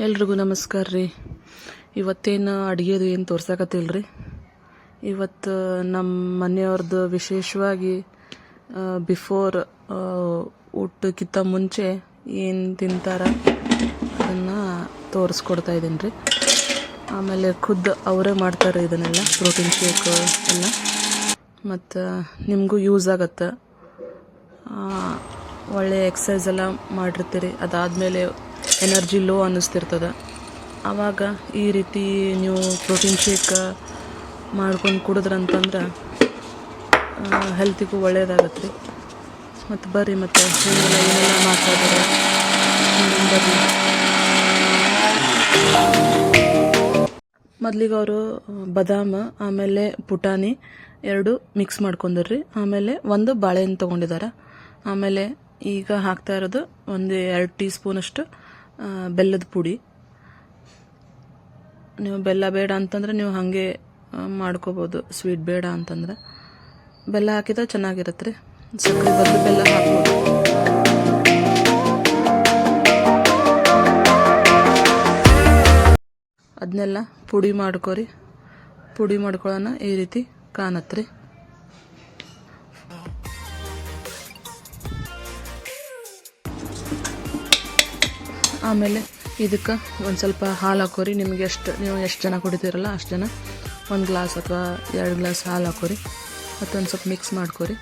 ಎಲ್ರಿಗೂ ನಮಸ್ಕಾರ ರೀ. ಇವತ್ತೇನು ಅಡುಗೆದು ಏನು ತೋರ್ಸಕತ್ತಿಲ್ರಿ. ಇವತ್ತು ನಮ್ಮ ಮನೆಯವ್ರದ್ದು ವಿಶೇಷವಾಗಿ ಬಿಫೋರ್ ಊಟಕ್ಕಿಂತ ಮುಂಚೆ ಏನು ತಿಂತಾರ ಅದನ್ನು ತೋರಿಸ್ಕೊಡ್ತಾ ಇದ್ದೀನಿ ರೀ. ಆಮೇಲೆ ಖುದ್ದು ಅವರೇ ಮಾಡ್ತಾರೆ ಇದನ್ನೆಲ್ಲ, ಪ್ರೋಟೀನ್ ಶೇಕ್ ಎಲ್ಲ. ಮತ್ತು ನಿಮಗೂ ಯೂಸ್ ಆಗತ್ತೆ. ಒಳ್ಳೆ ಎಕ್ಸಸೈಸ್ ಎಲ್ಲ ಮಾಡಿರ್ತೀರಿ, ಅದಾದಮೇಲೆ ಎನರ್ಜಿ ಲೋ ಅನ್ನಿಸ್ತಿರ್ತದೆ. ಆವಾಗ ಈ ರೀತಿ ನೀವು ಪ್ರೋಟೀನ್ ಶೇಕ್ ಮಾಡ್ಕೊಂಡು ಕುಡಿದ್ರಂತಂದ್ರೆ ಹೆಲ್ತಿಗೂ ಒಳ್ಳೇದಾಗತ್ತೆ ರೀ. ಮತ್ತು ಬರ್ರಿ, ಮತ್ತು ಏನೆಲ್ಲ ಮಾತಾಡಿದ್ರೆ ಬರ್ರಿ. ಮೊದಲಿಗೆ ಅವರು ಬಾದಾಮ ಆಮೇಲೆ ಪುಟಾಣಿ ಎರಡು ಮಿಕ್ಸ್ ಮಾಡ್ಕೊಂಡ್ರಿ. ಆಮೇಲೆ ಒಂದು ಬಾಳೆಹಣ್ಣು ತೊಗೊಂಡಿದ್ದಾರೆ. ಆಮೇಲೆ ಈಗ ಹಾಕ್ತಾ ಇರೋದು ಒಂದು 2 ಟೀ ಸ್ಪೂನಷ್ಟು ಬೆಲ್ಲದ ಪುಡಿ. ನೀವು ಬೆಲ್ಲ ಬೇಡ ಅಂತಂದ್ರೆ ನೀವು ಹಾಗೆ ಮಾಡ್ಕೋಬೋದು, ಸ್ವೀಟ್ ಬೇಡ ಅಂತಂದ್ರೆ. ಬೆಲ್ಲ ಹಾಕಿದ್ರೆ ಚೆನ್ನಾಗಿರುತ್ತೆ ರೀ. ಸಕ್ಕರೆ ಬದಲು ಬೆಲ್ಲ ಹಾಕ್ಬೋದು. ಅದನ್ನೆಲ್ಲ ಪುಡಿ ಮಾಡ್ಕೊರಿ. ಪುಡಿ ಮಾಡ್ಕೊಳ್ಳೋಣ ಈ ರೀತಿ ಕಾಣತ್ರಿ. ಆಮೇಲೆ ಇದಕ್ಕೆ ಒಂದು ಸ್ವಲ್ಪ ಹಾಲು ಹಾಕೋರಿ. ನಿಮಗೆ ನೀವು ಎಷ್ಟು ಜನ ಕುಡಿತೀರಲ್ಲ ಅಷ್ಟು ಜನ 1 ಗ್ಲಾಸ್ ಅಥವಾ 2 ಗ್ಲಾಸ್ ಹಾಲು ಹಾಕೋರಿ. ಮತ್ತೊಂದು ಸ್ವಲ್ಪ ಮಿಕ್ಸ್ ಮಾಡ್ಕೊರಿ.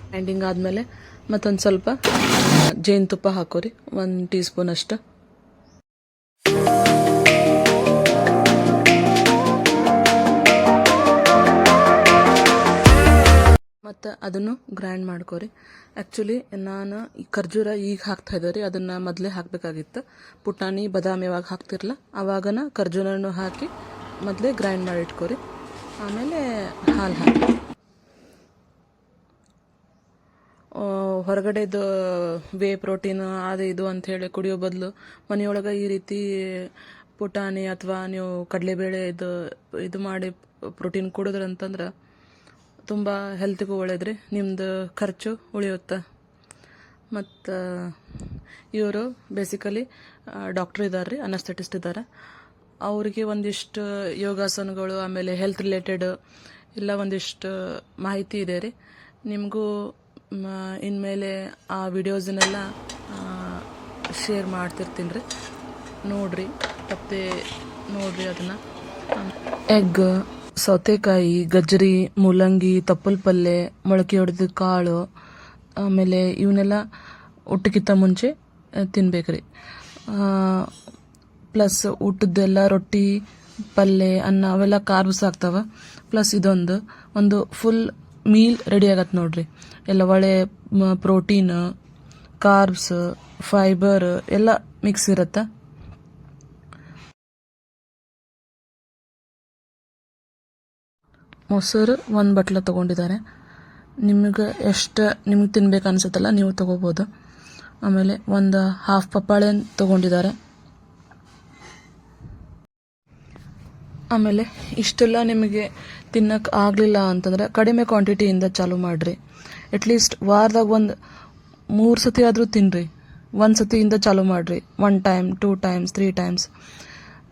ಗ್ರೈಂಡಿಂಗ್ ಆದಮೇಲೆ ಮತ್ತೊಂದು ಸ್ವಲ್ಪ ಜೇನುತುಪ್ಪ ಹಾಕೋರಿ, 1 ಟೀ ಸ್ಪೂನ್ ಅಷ್ಟು. ಮತ್ತು ಅದನ್ನು ಗ್ರೈಂಡ್ ಮಾಡ್ಕೊರಿ. ಆ್ಯಕ್ಚುಲಿ ನಾನು ಈ ಖರ್ಜೂರ ಈಗ ಹಾಕ್ತಾ ಇದ್ದೆ ರೀ, ಅದನ್ನು ಮೊದಲೇ ಹಾಕಬೇಕಾಗಿತ್ತು. ಪುಟಾಣಿ ಬಾದಾಮಿ ಯಾವಾಗ ಹಾಕ್ತಿರಲ್ಲ ಆವಾಗನ ಖರ್ಜೂರನೂ ಹಾಕಿ ಮೊದಲೇ ಗ್ರೈಂಡ್ ಮಾಡಿ ಇಟ್ಕೊರಿ. ಆಮೇಲೆ ಹಾಲು ಹಾಕಿ. ಹೊರಗಡೆದು ವೇ ಪ್ರೋಟೀನ್ ಅದು ಇದು ಅಂಥೇಳಿ ಕುಡಿಯೋ ಬದಲು ಮನೆಯೊಳಗೆ ಈ ರೀತಿ ಪುಟಾಣಿ ಅಥವಾ ನೀವು ಕಡಲೆಬೇಳೆ ಇದು ಮಾಡಿ ಪ್ರೋಟೀನ್ ಕುಡಿದ್ರಂತಂದ್ರೆ ತುಂಬ ಹೆಲ್ತಿಗೂ ಒಳ್ಳೇದ್ರಿ. ನಿಮ್ಮದು ಖರ್ಚು ಉಳಿಯುತ್ತೆ. ಮತ್ತು ಇವರು ಬೇಸಿಕಲಿ ಡಾಕ್ಟ್ರ್ ಇದ್ದಾರೆ ರೀ, ಅನಸ್ಥೆಟಿಸ್ಟ್ ಇದ್ದಾರೆ. ಅವರಿಗೆ ಒಂದಿಷ್ಟು ಯೋಗಾಸನಗಳು ಆಮೇಲೆ ಹೆಲ್ತ್ ರಿಲೇಟೆಡ್ ಎಲ್ಲ ಒಂದಿಷ್ಟು ಮಾಹಿತಿ ಇದೆ ರೀ. ನಿಮಗೂ ಇನ್ಮೇಲೆ ಆ ವಿಡಿಯೋಸನ್ನೆಲ್ಲ ಶೇರ್ ಮಾಡ್ತಿರ್ತೀನಿ ರೀ. ನೋಡಿರಿ, ತಪ್ಪದೆ ನೋಡಿರಿ ಅದನ್ನು. ಎಗ್, ಸೌತೆಕಾಯಿ, ಗಜ್ಜರಿ, ಮೂಲಂಗಿ, ತಪ್ಪಲ್ ಪಲ್ಯ, ಮೊಳಕೆ ಹೊಡೆದ ಕಾಳು, ಆಮೇಲೆ ಇವನ್ನೆಲ್ಲ ಊಟಕ್ಕಿಂತ ಮುಂಚೆ ತಿನ್ಬೇಕ್ರಿ. ಪ್ಲಸ್ ಊಟದ್ದೆಲ್ಲ ರೊಟ್ಟಿ, ಪಲ್ಯ, ಅನ್ನ ಅವೆಲ್ಲ ಕಾರ್ಬ್ಸ್ ಆಗ್ತಾವ. ಪ್ಲಸ್ ಒಂದು ಫುಲ್ ಮೀಲ್ ರೆಡಿ ಆಗತ್ತೆ ನೋಡ್ರಿ. ಎಲ್ಲ ಒಳ್ಳೆ ಪ್ರೋಟೀನ್, ಕಾರ್ಬ್ಸ್, ಫೈಬರ್ ಎಲ್ಲ ಮಿಕ್ಸ್ ಇರುತ್ತೆ. ಮೊಸರು 1 ಬಟ್ಲ ತೊಗೊಂಡಿದ್ದಾರೆ. ನಿಮಗೆ ತಿನ್ಬೇಕು ಅನ್ಸುತ್ತಲ್ಲ ನೀವು ತೊಗೋಬೋದು. ಆಮೇಲೆ ಒಂದು ಹಾಫ್ ಪಪ್ಪಾಳೆ ತೊಗೊಂಡಿದ್ದಾರೆ. ಆಮೇಲೆ ಇಷ್ಟೆಲ್ಲ ನಿಮಗೆ ತಿನ್ನಕ್ಕೆ ಆಗಲಿಲ್ಲ ಅಂತಂದ್ರೆ ಕಡಿಮೆ ಕ್ವಾಂಟಿಟಿಯಿಂದ ಚಾಲೂ ಮಾಡಿರಿ. ಅಟ್ಲೀಸ್ಟ್ ವಾರದಾಗ 3 ಸತಿ ಆದರೂ ತಿನ್ನಿರಿ. 1 ಸತಿಯಿಂದ ಚಾಲೂ ಮಾಡಿರಿ. 1 ಟೈಮ್, 2 ಟೈಮ್ಸ್, 3 ಟೈಮ್ಸ್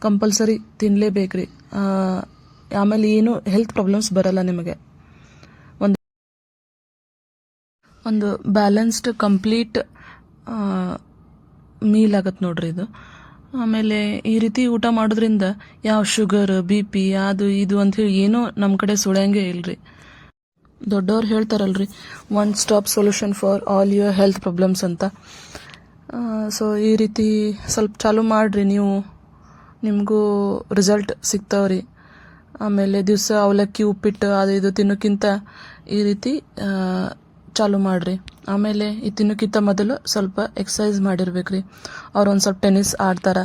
ಕಂಪಲ್ಸರಿ ತಿನ್ನಲೇಬೇಕ್ರಿ. ಆಮೇಲೆ ಏನು ಹೆಲ್ತ್ ಪ್ರಾಬ್ಲಮ್ಸ್ ಬರಲ್ಲ ನಿಮಗೆ. ಒಂದು ಬ್ಯಾಲೆನ್ಸ್ಡ್ ಕಂಪ್ಲೀಟ್ ಮೀಲ್ ಆಗತ್ತೆ ನೋಡ್ರಿ ಇದು. ಆಮೇಲೆ ಈ ರೀತಿ ಊಟ ಮಾಡೋದ್ರಿಂದ ಯಾವ ಶುಗರ್, BP ಅದು ಇದು ಅಂಥೇಳಿ ಏನೂ ನಮ್ಮ ಕಡೆ ಸುಳ್ಯಂಗೆ ಇಲ್ರಿ. ದೊಡ್ಡವ್ರು ಹೇಳ್ತಾರಲ್ರಿ, 1 stop solution for all your health problems ಅಂತ. ಸೊ ಈ ರೀತಿ ಸ್ವಲ್ಪ ಚಾಲೂ ಮಾಡಿರಿ, ನಿಮಗೂ ರಿಸಲ್ಟ್ ಸಿಗ್ತಾವ್ರಿ. ಆಮೇಲೆ ದಿವಸ ಅವಲಕ್ಕಿ, ಉಪ್ಪಿಟ್ಟು ಅದು ಇದು ತಿನ್ನೋಕ್ಕಿಂತ ಈ ರೀತಿ ಚಾಲೂ ಮಾಡಿರಿ. ಆಮೇಲೆ ಈ ತಿನ್ನೋಕ್ಕಿಂತ ಮೊದಲು ಸ್ವಲ್ಪ ಎಕ್ಸಸೈಸ್ ಮಾಡಿರ್ಬೇಕ್ರಿ. ಅವ್ರು ಒಂದು ಸ್ವಲ್ಪ ಟೆನ್ನಿಸ್ ಆಡ್ತಾರೆ.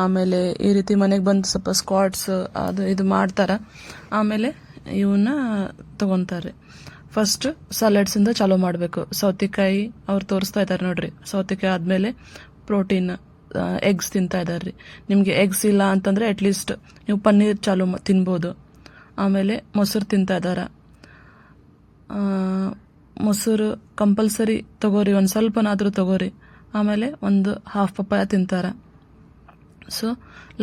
ಆಮೇಲೆ ಈ ರೀತಿ ಮನೆಗೆ ಬಂದು ಸ್ವಲ್ಪ ಸ್ಕ್ವಾಟ್ಸ್ ಅದು ಇದು ಮಾಡ್ತಾರೆ. ಆಮೇಲೆ ಇವನ್ನ ತೊಗೊತಾರೆ. ಫಸ್ಟ್ ಸಲಾಡ್ಸಿಂದ ಚಾಲೂ ಮಾಡಬೇಕು. ಸೌತೆಕಾಯಿ ಅವ್ರು ತೋರಿಸ್ತಾ ಇದ್ದಾರೆ ನೋಡ್ರಿ. ಸೌತೆಕಾಯಿ ಆದಮೇಲೆ ಪ್ರೋಟೀನ್ ಎಗ್ಸ್ ತಿಂತಾ ಇದ್ದಾರೆ ರೀ. ನಿಮಗೆ ಎಗ್ಸ್ ಇಲ್ಲ ಅಂತಂದರೆ ಅಟ್ಲೀಸ್ಟ್ ನೀವು ಪನ್ನೀರ್ ತಿನ್ಬೋದು. ಆಮೇಲೆ ಮೊಸರು ತಿಂತಾ ಇದ್ದಾರೆ. ಮೊಸರು ಕಂಪಲ್ಸರಿ ತಗೋರಿ, ಒಂದು ಸ್ವಲ್ಪನಾದರೂ ತಗೋರಿ. ಆಮೇಲೆ ಒಂದು ಹಾಫ್ ಪಪ್ಪಾಯ ತಿಂತಾರೆ. ಸೊ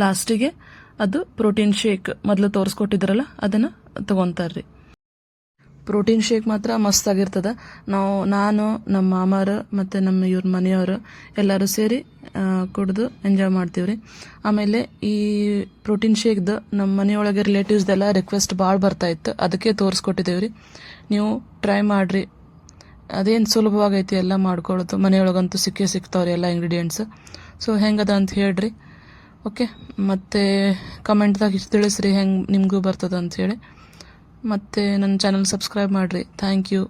ಲಾಸ್ಟಿಗೆ ಅದು ಪ್ರೋಟೀನ್ ಶೇಕ್ ಮೊದಲು ತೋರಿಸ್ಕೊಟ್ಟಿದ್ರಲ್ಲ ಅದನ್ನು ತಗೊತಾರ್ರಿ. ಪ್ರೋಟೀನ್ ಶೇಕ್ ಮಾತ್ರ ಮಸ್ತಾಗಿರ್ತದೆ. ನಾನು ನಮ್ಮ ಮಾಮಾರು ಮತ್ತು ನಮ್ಮ ಇವ್ರ ಮನೆಯವರು ಎಲ್ಲರೂ ಸೇರಿ ಕುಡಿದು ಎಂಜಾಯ್ ಮಾಡ್ತೀವಿ ರೀ. ಆಮೇಲೆ ಈ ಪ್ರೋಟೀನ್ ಶೇಕ್ದು ನಮ್ಮ ಮನೆಯೊಳಗೆ ರಿಲೇಟಿವ್ಸ್ದೆಲ್ಲ ರಿಕ್ವೆಸ್ಟ್ ಭಾಳ ಬರ್ತಾಯಿತ್ತು, ಅದಕ್ಕೆ ತೋರಿಸ್ಕೊಟ್ಟಿದ್ದೀವಿ ರೀ. ನೀವು ಟ್ರೈ ಮಾಡಿರಿ, ಅದೇನು ಸುಲಭವಾಗೈತಿ ಎಲ್ಲ ಮಾಡ್ಕೊಳ್ಳೋದು. ಮನೆಯೊಳಗಂತೂ ಸಿಗ್ತಾವ್ರಿ ಎಲ್ಲ ಇಂಗ್ರೀಡಿಯೆಂಟ್ಸ್. ಸೊ ಹೆಂಗದ ಅಂತ ಹೇಳ್ರಿ. ಓಕೆ, ಮತ್ತು ಕಮೆಂಟ್ದಾಗ ತಿಳಿಸ್ರಿ ಹೆಂಗೆ ನಿಮಗೂ ಬರ್ತದೆ ಅಂಥೇಳಿ. ಮತ್ತು ನನ್ನ ಚಾನಲ್ ಸಬ್ಸ್ಕ್ರೈಬ್ ಮಾಡಿರಿ. Thank you.